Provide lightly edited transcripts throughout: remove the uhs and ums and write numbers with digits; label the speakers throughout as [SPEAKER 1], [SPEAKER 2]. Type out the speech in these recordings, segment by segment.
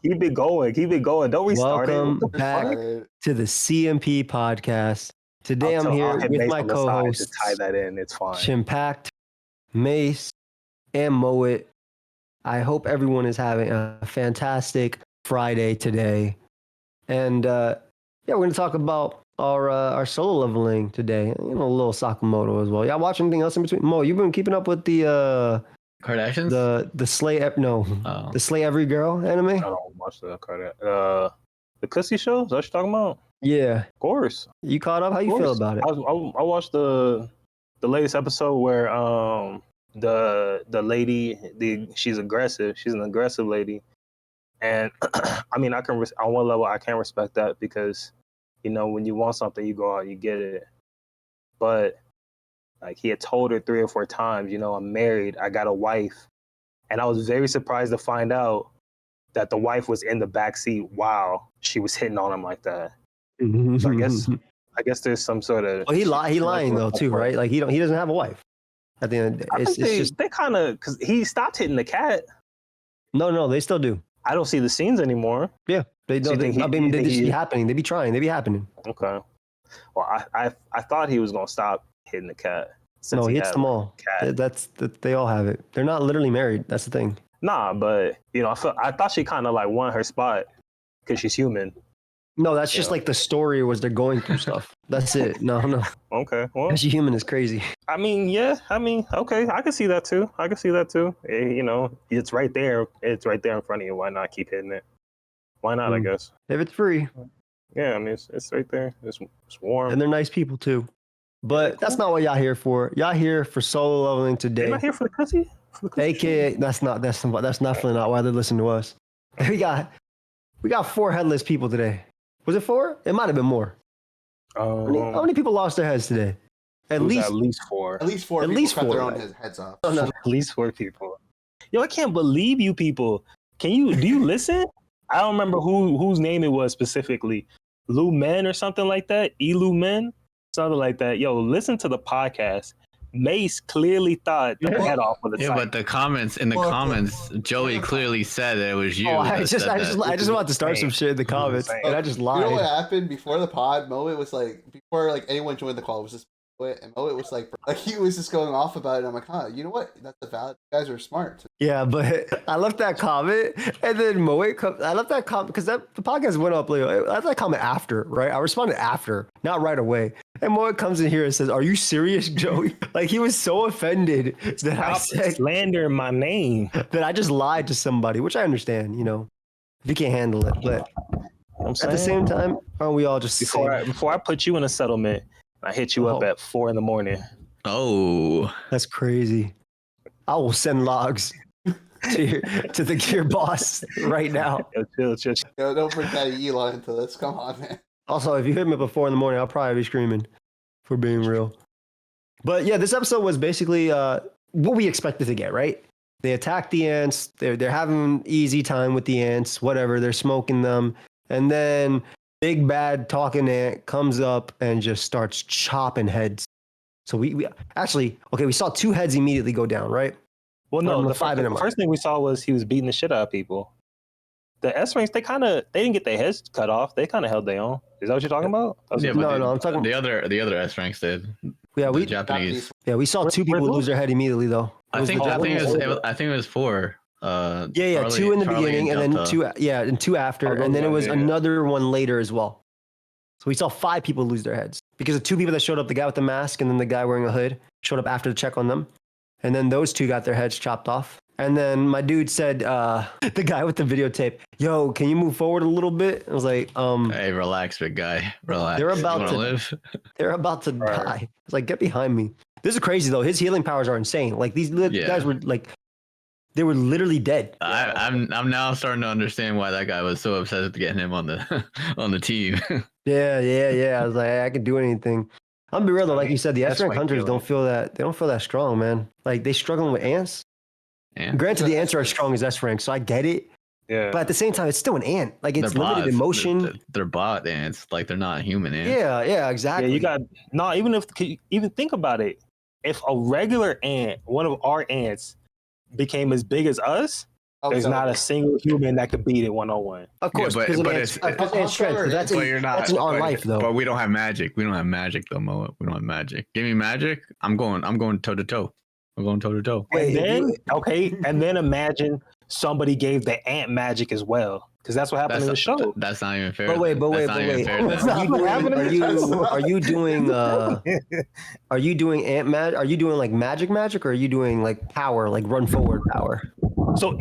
[SPEAKER 1] Keep it going. Keep it going. Don't restart
[SPEAKER 2] Welcome
[SPEAKER 1] it.
[SPEAKER 2] back to the CMP podcast. Today I'm here with my co-hosts,
[SPEAKER 1] to tie that in. It's fine.
[SPEAKER 2] Chimpact, Mace, and Moet. I hope everyone is having a fantastic Friday today. And we're going to talk about our solo leveling today. A little Sakamoto as well. Y'all watch anything else in between? Mo, you've been keeping up with the
[SPEAKER 3] Kardashians?
[SPEAKER 2] the Slay Every Girl anime?
[SPEAKER 1] I don't watch the the Cussy show. Is that what you're talking about?
[SPEAKER 2] Yeah,
[SPEAKER 1] of course.
[SPEAKER 2] You caught up? How you feel about it?
[SPEAKER 1] I watched the latest episode where the lady she's aggressive. She's an aggressive lady, and I mean on one level I can respect that because when you want something you go out you get it, but like he had told her 3 or 4 times, I'm married, I got a wife, and I was very surprised to find out that the wife was in the backseat while she was hitting on him like that. So I guess there's some sort of.
[SPEAKER 2] Well, he lying though too, right? Like he doesn't have a wife. At the end of the day, it's just
[SPEAKER 1] they kind of because he stopped hitting the cat.
[SPEAKER 2] No, they still do.
[SPEAKER 1] I don't see the scenes anymore.
[SPEAKER 2] Yeah, they don't. They just be happening. They be trying. They be happening.
[SPEAKER 1] Okay. Well, I thought he was gonna stop hitting the cat.
[SPEAKER 2] No, he hits them all. They all have it. They're not literally married. That's the thing.
[SPEAKER 1] Nah, but I thought she kind of like won her spot because she's human.
[SPEAKER 2] No, that's just like the story was they're going through stuff. That's it. No.
[SPEAKER 1] Okay. Well,
[SPEAKER 2] she's human is crazy.
[SPEAKER 1] I mean, yeah. I mean, okay. I can see that too. It's right there. It's right there in front of you. Why not keep hitting it? Why not? I guess.
[SPEAKER 2] If it's free.
[SPEAKER 1] Yeah, I mean, it's right there. It's warm.
[SPEAKER 2] And they're nice people too. But that's not what y'all here for. Y'all here for solo leveling today.
[SPEAKER 1] You're not here for the cussy?
[SPEAKER 2] AKA, that's definitely not why they listen to us. We got 4 headless people today. Was it 4? It might have been more. How many people lost their heads today? At least
[SPEAKER 1] 4.
[SPEAKER 4] At least 4.
[SPEAKER 2] At least 4.
[SPEAKER 4] Cut their own heads off.
[SPEAKER 1] No. At least 4 people. Yo, I can't believe you people. Do you listen? I don't remember whose name it was specifically. Lou Men or something like that. Elu Men, something like that. Yo, listen to the podcast. Mace clearly thought the head off of the site.
[SPEAKER 3] But the comments, Joey clearly said that it was you.
[SPEAKER 2] Oh, I just wanted to start some shit in the comments, and I just lied.
[SPEAKER 4] You know what happened before the pod? Moet was like, before like anyone joined the call, it was just Moet, and Moet was like he was just going off about it. I'm like, you know what? That's a valid. You guys are smart.
[SPEAKER 2] Yeah, but I left that comment, and then Moet I left that comment because the podcast went up. I left that comment after, right? I responded after, not right away. And Moet comes in here and says, "Are you serious, Joey?" Like he was so offended that I said
[SPEAKER 1] slander my name,
[SPEAKER 2] that I just lied to somebody, which I understand, if you can't handle it. But at the same time, aren't we all just
[SPEAKER 1] before I put you in a settlement, I hit you up at 4 a.m.
[SPEAKER 3] Oh,
[SPEAKER 2] that's crazy. I will send logs to your boss right now.
[SPEAKER 4] Yo, don't bring that Elon into this. Come on, man.
[SPEAKER 2] Also, if you hit me up at 4 a.m, I'll probably be screaming, for being real. But yeah, this episode was basically what we expected to get, right? They attack the ants. They're having easy time with the ants, whatever. They're smoking them. And then big bad talking ant comes up and just starts chopping heads. So we saw 2 heads immediately go down, right?
[SPEAKER 1] Well, no, the first thing we saw was he was beating the shit out of people. The S ranks, they didn't get their heads cut off. They kind of held their own. Is that what you're talking about?
[SPEAKER 3] Yeah,
[SPEAKER 2] no, I'm talking
[SPEAKER 3] the other S ranks did.
[SPEAKER 2] Yeah,
[SPEAKER 3] the Japanese.
[SPEAKER 2] Yeah, we saw 2 people lose their head immediately though.
[SPEAKER 3] I think it was 4.
[SPEAKER 2] 2 in the beginning, and then 2. Yeah, and 2 after, and then it was another one later as well. So we saw 5 people lose their heads because the 2 people that showed up, the guy with the mask and then the guy wearing a hood, showed up after to check on them, and then those 2 got their heads chopped off. And then my dude said, the guy with the videotape, "Yo, can you move forward a little bit?" I was like,
[SPEAKER 3] Hey, relax, big guy. Relax.
[SPEAKER 2] They're about to live. They're about to die. I was like, get behind me. This is crazy though. His healing powers are insane. Like these guys were like, they were literally dead.
[SPEAKER 3] I'm now starting to understand why that guy was so obsessed with getting him on the team.
[SPEAKER 2] Yeah. I was like, I can do anything. I'm gonna be real though, like you said, the S-rank hunters don't feel that strong, man. Like they struggling with ants. Granted, the ants are as strong as S-rank, so I get it.
[SPEAKER 1] Yeah.
[SPEAKER 2] But at the same time, it's still an ant. Like it's limited in motion.
[SPEAKER 3] They're bot ants. Like they're not human ants.
[SPEAKER 2] Yeah, exactly.
[SPEAKER 1] Yeah, even think about it. If a regular ant, one of our ants, became as big as us, There's not a single human that could beat it 1-on-1.
[SPEAKER 2] Of course,
[SPEAKER 3] but-
[SPEAKER 2] because
[SPEAKER 3] but
[SPEAKER 2] of
[SPEAKER 3] it's-
[SPEAKER 2] ants strength. But that's
[SPEAKER 3] But you're not.
[SPEAKER 2] that's in our
[SPEAKER 3] but-
[SPEAKER 2] life, though.
[SPEAKER 3] But we don't have magic. We don't have magic though, Mo. We don't have magic. Give me magic. I'm going toe to toe. I'm going toe to toe.
[SPEAKER 2] Wait,
[SPEAKER 1] And then imagine somebody gave the ant magic as well, because that's what happened in the show.
[SPEAKER 3] That's not even fair.
[SPEAKER 2] But wait,
[SPEAKER 3] That's not even fair
[SPEAKER 1] That's
[SPEAKER 3] then.
[SPEAKER 1] not what happened in the
[SPEAKER 2] Are you doing are you doing ant magic? Are you doing like magic, or are you doing like power, like run forward power?
[SPEAKER 1] So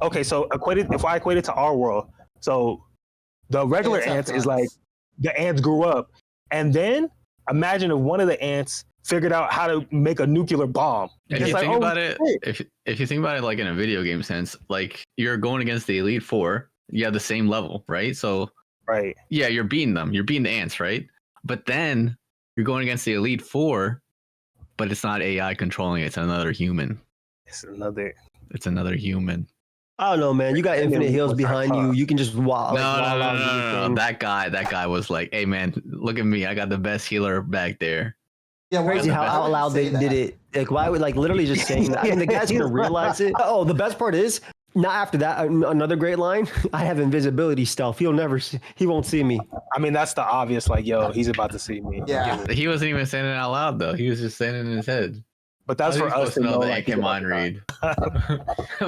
[SPEAKER 1] okay. So if I equate it to our world, so the regular ants is like the ants grew up, and then imagine if one of the ants figured out how to make a nuclear bomb.
[SPEAKER 3] If
[SPEAKER 1] It's
[SPEAKER 3] you
[SPEAKER 1] like,
[SPEAKER 3] think
[SPEAKER 1] oh,
[SPEAKER 3] about it,
[SPEAKER 1] shit.
[SPEAKER 3] if you think about it like in a video game sense, like you're going against the Elite Four, you have the same level, right? So
[SPEAKER 1] Right.
[SPEAKER 3] yeah, you're beating them. You're beating the ants, right? But then you're going against the Elite Four, but it's not AI controlling it. It's another human.
[SPEAKER 1] It's another.
[SPEAKER 3] It's another human.
[SPEAKER 2] I don't know, man. You got infinite heals behind you. You can just wow.
[SPEAKER 3] No. That guy was like, "Hey, man, look at me. I got the best healer back there."
[SPEAKER 4] Yeah, why
[SPEAKER 2] Crazy
[SPEAKER 4] would-
[SPEAKER 2] how
[SPEAKER 4] why
[SPEAKER 2] out
[SPEAKER 4] would
[SPEAKER 2] loud
[SPEAKER 4] you
[SPEAKER 2] they
[SPEAKER 4] say
[SPEAKER 2] did
[SPEAKER 4] that?
[SPEAKER 2] it. Like, why would like literally just saying that? I mean, the guy's gonna realize it. Oh, the best part is not after that. Another great line. I have invisibility stealth. He won't see me.
[SPEAKER 1] I mean, that's the obvious. Like, yo, he's about to see me.
[SPEAKER 4] Yeah.
[SPEAKER 3] He wasn't even saying it out loud though. He was just saying it in his head.
[SPEAKER 1] But that's
[SPEAKER 3] How
[SPEAKER 1] for
[SPEAKER 3] are you
[SPEAKER 1] us
[SPEAKER 3] supposed
[SPEAKER 1] to know.
[SPEAKER 3] the
[SPEAKER 1] Like,
[SPEAKER 3] ant can mind read.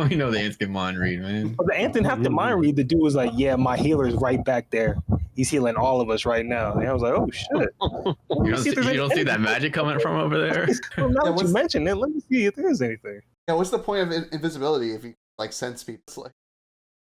[SPEAKER 3] We know the ants can mind read, man.
[SPEAKER 1] But the ant didn't have to mind read. The dude was like, "Yeah, my healer's right back there. He's healing all of us right now." And I was like, "Oh shit!"
[SPEAKER 3] You don't see that magic coming from over there.
[SPEAKER 1] Well, now
[SPEAKER 4] Yeah,
[SPEAKER 1] that you
[SPEAKER 4] what's-
[SPEAKER 1] mentioned it, let me see if there's anything.
[SPEAKER 4] Yeah, what's the point of invisibility if you like sense people? It's like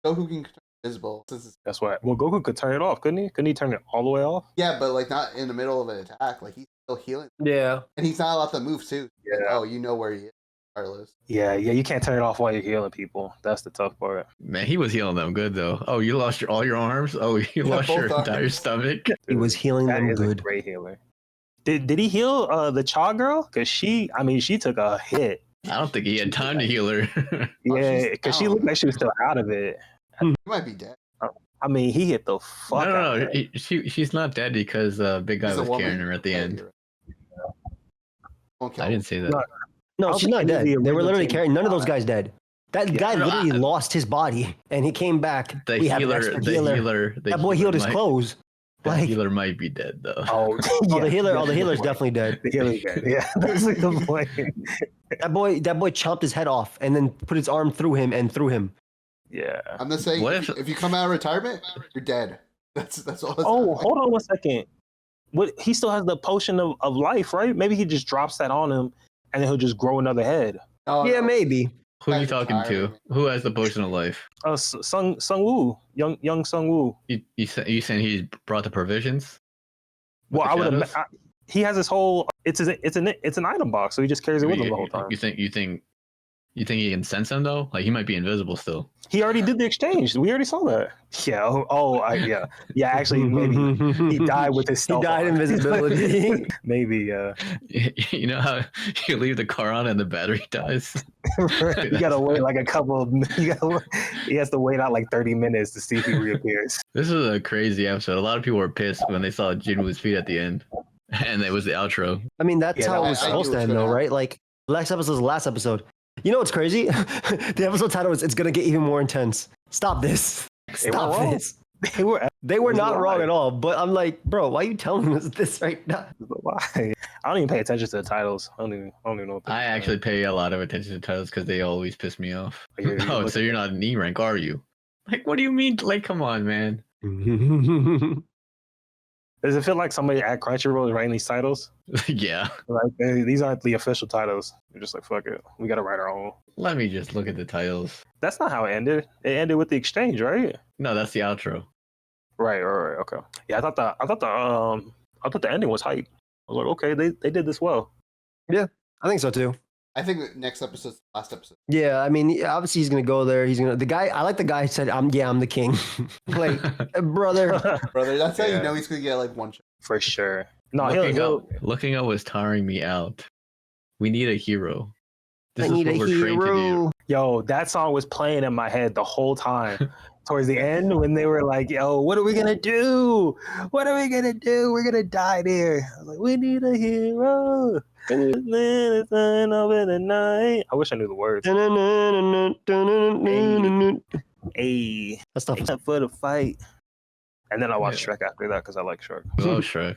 [SPEAKER 4] Goku can turn invisible. Since it's,
[SPEAKER 1] That's why. Well, Goku could turn it off, couldn't he? Couldn't he turn it all the way off?
[SPEAKER 4] yeah, but like not in the middle of an attack. Like he's still healing,
[SPEAKER 2] Yeah.
[SPEAKER 4] and he's not allowed to move too. Like,
[SPEAKER 1] Yeah.
[SPEAKER 4] oh, you know where he is, regardless.
[SPEAKER 1] Yeah. You can't turn it off while you're healing people. That's the tough part.
[SPEAKER 3] Man, he was healing them good though. Oh, you lost all your arms. Oh, you
[SPEAKER 4] Yeah,
[SPEAKER 3] lost your
[SPEAKER 4] both
[SPEAKER 3] entire
[SPEAKER 4] arms.
[SPEAKER 3] stomach.
[SPEAKER 2] He was healing
[SPEAKER 1] That
[SPEAKER 2] them
[SPEAKER 1] is a
[SPEAKER 2] good.
[SPEAKER 1] great healer. Did he heal the Cha girl? Because she took a hit.
[SPEAKER 3] I don't think he had time to heal her.
[SPEAKER 4] Oh,
[SPEAKER 1] Yeah,
[SPEAKER 4] she's
[SPEAKER 1] because she
[SPEAKER 4] down.
[SPEAKER 1] looked like she was still out of it.
[SPEAKER 4] He might be dead.
[SPEAKER 1] I mean, he hit the fuck out
[SPEAKER 3] no.
[SPEAKER 1] of her.
[SPEAKER 3] She's not dead because big guy
[SPEAKER 4] He's a
[SPEAKER 3] was
[SPEAKER 4] woman.
[SPEAKER 3] carrying her at the
[SPEAKER 4] Yeah,
[SPEAKER 3] end.
[SPEAKER 4] you're right. Won't kill
[SPEAKER 3] I
[SPEAKER 4] him.
[SPEAKER 3] didn't say that.
[SPEAKER 1] No,
[SPEAKER 2] No,
[SPEAKER 1] I don't
[SPEAKER 2] she's not
[SPEAKER 1] think
[SPEAKER 2] dead.
[SPEAKER 1] any of the
[SPEAKER 2] They were
[SPEAKER 1] original
[SPEAKER 2] literally
[SPEAKER 1] team
[SPEAKER 2] carrying none of those
[SPEAKER 1] died.
[SPEAKER 2] guys dead. That guy
[SPEAKER 3] No,
[SPEAKER 2] literally lost his body and he came back.
[SPEAKER 3] The
[SPEAKER 2] We have an
[SPEAKER 3] healer,
[SPEAKER 2] expert
[SPEAKER 3] the
[SPEAKER 2] healer.
[SPEAKER 3] healer,
[SPEAKER 2] That boy healed his clothes.
[SPEAKER 3] The
[SPEAKER 2] Like,
[SPEAKER 3] healer might be dead though.
[SPEAKER 1] Oh,
[SPEAKER 2] oh, the
[SPEAKER 1] yeah,
[SPEAKER 2] healer,
[SPEAKER 1] that's
[SPEAKER 2] the
[SPEAKER 1] a
[SPEAKER 2] healer's
[SPEAKER 1] good point.
[SPEAKER 2] definitely dead.
[SPEAKER 1] The healer's dead. Yeah, that's a good point.
[SPEAKER 2] That boy chomped his head off and then put his arm through him and threw him.
[SPEAKER 1] Yeah.
[SPEAKER 4] I'm just saying,
[SPEAKER 3] What
[SPEAKER 4] if you come out of retirement, you're dead. That's all. That's
[SPEAKER 1] Oh,
[SPEAKER 4] happening.
[SPEAKER 1] hold on 1 second. What? He still has the potion of life, right? Maybe he just drops that on him, and then he'll just grow another head.
[SPEAKER 4] No,
[SPEAKER 2] Yeah,
[SPEAKER 4] no.
[SPEAKER 2] maybe.
[SPEAKER 3] Who are you
[SPEAKER 4] Guy's
[SPEAKER 3] talking to?
[SPEAKER 4] retiring.
[SPEAKER 3] Who has the potion of life?
[SPEAKER 1] Sung Woo, young Sung Woo.
[SPEAKER 3] You saying he brought the provisions? With
[SPEAKER 1] Well,
[SPEAKER 3] the
[SPEAKER 1] I would.
[SPEAKER 3] shadows?
[SPEAKER 1] He has his whole. It's an item box, so he just carries it with him the whole time.
[SPEAKER 3] You think he can sense him though? Like he might be invisible still.
[SPEAKER 1] He already did the exchange. We already saw that. Yeah. Yeah. Actually, maybe he died with his
[SPEAKER 2] He
[SPEAKER 1] stealth
[SPEAKER 2] died
[SPEAKER 1] on.
[SPEAKER 2] invisibility.
[SPEAKER 1] Maybe.
[SPEAKER 3] You know how you leave the car on and the battery dies?
[SPEAKER 1] You gotta wait like a couple. He has to wait out like 30 minutes to see if he reappears.
[SPEAKER 3] This is a crazy episode. A lot of people were pissed when they saw Jinwoo's feet at the end, and it was the outro.
[SPEAKER 2] I mean, that's
[SPEAKER 1] Yeah,
[SPEAKER 2] how
[SPEAKER 1] that
[SPEAKER 2] it
[SPEAKER 1] was-
[SPEAKER 2] was
[SPEAKER 4] I
[SPEAKER 2] supposed
[SPEAKER 4] knew
[SPEAKER 2] to
[SPEAKER 4] it was
[SPEAKER 2] end,
[SPEAKER 4] gonna
[SPEAKER 2] though,
[SPEAKER 4] happen.
[SPEAKER 2] right? Like, last episode's the last episode. You know what's crazy? The episode title is "It's gonna get even more intense." Stop this!
[SPEAKER 1] They were
[SPEAKER 2] Stop
[SPEAKER 1] wrong.
[SPEAKER 2] this!
[SPEAKER 1] They were
[SPEAKER 2] They were
[SPEAKER 1] It was
[SPEAKER 2] not
[SPEAKER 1] a
[SPEAKER 2] wrong
[SPEAKER 1] lie.
[SPEAKER 2] at all. But I'm like, bro, why are you telling us this right now?
[SPEAKER 1] Why? I don't even pay attention to the titles. I don't even know. What
[SPEAKER 3] I actually pay a lot of attention to titles because they always piss me off. Oh, so you're not an E rank, are you? Like, what do you mean? Like, come on, man.
[SPEAKER 1] Does it feel like somebody at Crunchyroll is writing these titles?
[SPEAKER 3] Yeah.
[SPEAKER 1] Like these aren't the official titles. They're just like, fuck it, we gotta write our own.
[SPEAKER 3] Let me just look at the titles.
[SPEAKER 1] That's not how it ended. It ended with the exchange, right?
[SPEAKER 3] No, that's the outro.
[SPEAKER 1] Right. Okay. Yeah, I thought the ending was hype. I was like, okay, they did this well.
[SPEAKER 2] I think so too.
[SPEAKER 4] I think the next episode's the last episode.
[SPEAKER 2] Yeah, I mean, obviously he's gonna go there. The guy. I like the guy who said, I'm the king." Like, brother.
[SPEAKER 4] Brother, that's how
[SPEAKER 1] Yeah.
[SPEAKER 4] you know he's gonna get like one shot.
[SPEAKER 1] For sure. No,
[SPEAKER 3] looking up was tiring me out. We need a hero. This
[SPEAKER 2] I need
[SPEAKER 3] is
[SPEAKER 2] a
[SPEAKER 3] what we're trained to do.
[SPEAKER 2] hero.
[SPEAKER 1] Yo, that song was playing in my head the whole time. towards the end when they were like, "Yo, what are we gonna do? What are we gonna do? We're gonna die there." I was like, "We need a hero." Over the night. I wish I knew the words. Hey,
[SPEAKER 2] That stuff is
[SPEAKER 1] for the fight. And then I watched Shrek after that because I like Shrek.
[SPEAKER 3] I love Shrek.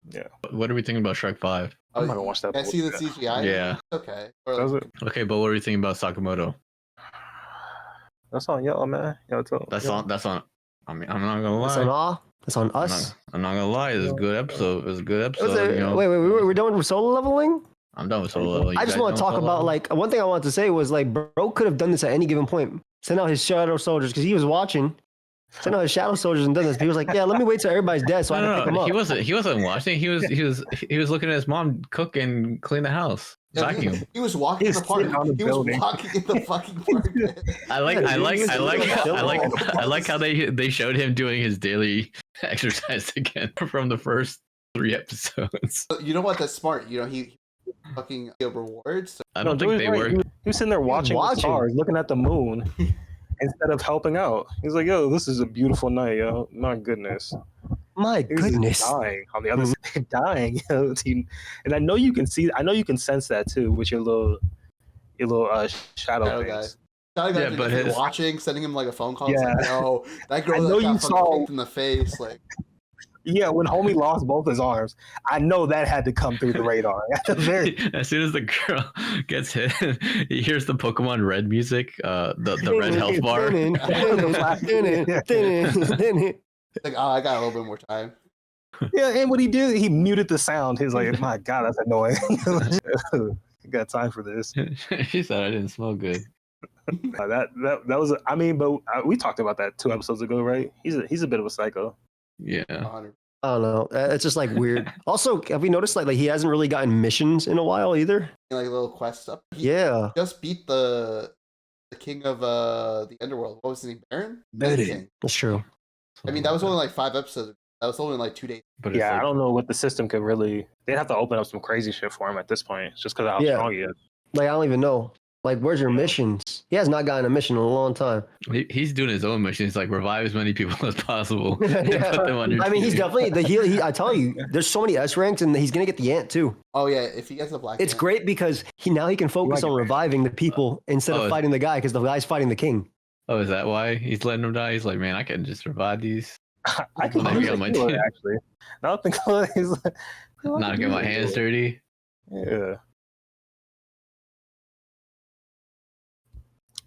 [SPEAKER 1] Yeah.
[SPEAKER 3] What are we thinking about Shrek 5?
[SPEAKER 1] I'm not gonna watch that.
[SPEAKER 4] I see the CGI.
[SPEAKER 3] Yeah.
[SPEAKER 4] Okay.
[SPEAKER 1] Does it?
[SPEAKER 3] Okay, but what are we thinking about Sakamoto?
[SPEAKER 1] That's on y'all, man. Y'all tell.
[SPEAKER 3] That's on. I mean, I'm not gonna lie.
[SPEAKER 2] That's on all. That's on us.
[SPEAKER 3] I'm not gonna lie. It's a good episode. It's a good
[SPEAKER 2] Was
[SPEAKER 3] episode.
[SPEAKER 2] it-
[SPEAKER 3] You know,
[SPEAKER 2] Wait, we're done with solo leveling?
[SPEAKER 3] I'm done with solo level.
[SPEAKER 2] I just want to talk about like one thing I wanted to say was like bro could have done this at any given point. Send out his shadow soldiers because he was watching. Send out his shadow soldiers and done this. He was like, yeah, let me wait till everybody's dead so I can pick him up.
[SPEAKER 3] He wasn't watching. He was looking at his mom cook and clean the house. Vacuum.
[SPEAKER 4] He was walking in the park. He was walking in the fucking park.
[SPEAKER 3] I like how they showed him doing his daily exercise again from the first 3 episodes.
[SPEAKER 4] You know what? That's smart. You know he fucking give rewards. So
[SPEAKER 3] I don't think they were.
[SPEAKER 1] He was sitting there watching the stars, looking at the moon, instead of helping out. He's like, "Yo, this is a beautiful night, yo. My goodness."
[SPEAKER 2] My
[SPEAKER 1] He was just
[SPEAKER 2] goodness.
[SPEAKER 1] dying on the other side, dying. And I know you can sense that too with your little shadow
[SPEAKER 4] guy.
[SPEAKER 1] things.
[SPEAKER 4] Yeah,
[SPEAKER 3] but his
[SPEAKER 4] watching, sending him like a phone call.
[SPEAKER 1] Yeah.
[SPEAKER 4] Like, no, that girl
[SPEAKER 1] I know
[SPEAKER 4] that got
[SPEAKER 1] you
[SPEAKER 4] fucking
[SPEAKER 1] saw-
[SPEAKER 4] kicked in the face. Like,
[SPEAKER 1] Yeah, when homie lost both his arms, I know that had to come through the radar. At the very
[SPEAKER 3] As soon as the girl gets hit, he hears the Pokemon Red music, the red health bar.
[SPEAKER 4] like, oh, I got a little bit more time.
[SPEAKER 1] Yeah, and what he did, he muted the sound. He's like, "My God, that's annoying." I got time for this.
[SPEAKER 3] She said I didn't smell good.
[SPEAKER 1] That was. I mean, but we talked about that 2 episodes ago, right? He's a bit of a psycho.
[SPEAKER 3] Yeah.
[SPEAKER 4] 100.
[SPEAKER 2] I don't know. It's just like weird. Also, have we noticed like he hasn't really gotten missions in a while either?
[SPEAKER 4] Like little quest stuff. He
[SPEAKER 2] Yeah.
[SPEAKER 4] just beat the king of the underworld. What was his name? Baron?
[SPEAKER 1] Baron.
[SPEAKER 4] King.
[SPEAKER 2] That's true.
[SPEAKER 4] I mean, that was only like 5 episodes. That was only like 2 days.
[SPEAKER 3] But it's
[SPEAKER 1] Yeah, I
[SPEAKER 3] like,
[SPEAKER 1] don't know what the system could really. They'd have to open up some crazy shit for him at this point, just because of how
[SPEAKER 2] Yeah.
[SPEAKER 1] strong he is.
[SPEAKER 2] Like I don't even know. Like where's your missions? He has not gotten a mission in a long time.
[SPEAKER 3] he's doing his own mission. He's like revive as many people as possible.
[SPEAKER 2] Yeah.
[SPEAKER 3] And put them on your
[SPEAKER 2] I mean, he's
[SPEAKER 3] team.
[SPEAKER 2] definitely the he. I tell you, there's so many S ranks, and he's gonna get the ant too.
[SPEAKER 4] Oh yeah, if he gets the black.
[SPEAKER 2] It's
[SPEAKER 4] ant-
[SPEAKER 2] great because he can focus on reviving the people instead
[SPEAKER 3] Oh,
[SPEAKER 2] of fighting the guy because the guy's fighting the king.
[SPEAKER 3] Oh, is that why he's letting him die? He's like, man, I can just revive these.
[SPEAKER 1] I can
[SPEAKER 3] Maybe
[SPEAKER 1] use
[SPEAKER 3] on
[SPEAKER 1] a
[SPEAKER 3] my
[SPEAKER 1] healer,
[SPEAKER 3] team.
[SPEAKER 1] actually. Now I think he's like,
[SPEAKER 3] Not get my hands dirty.
[SPEAKER 1] Yeah.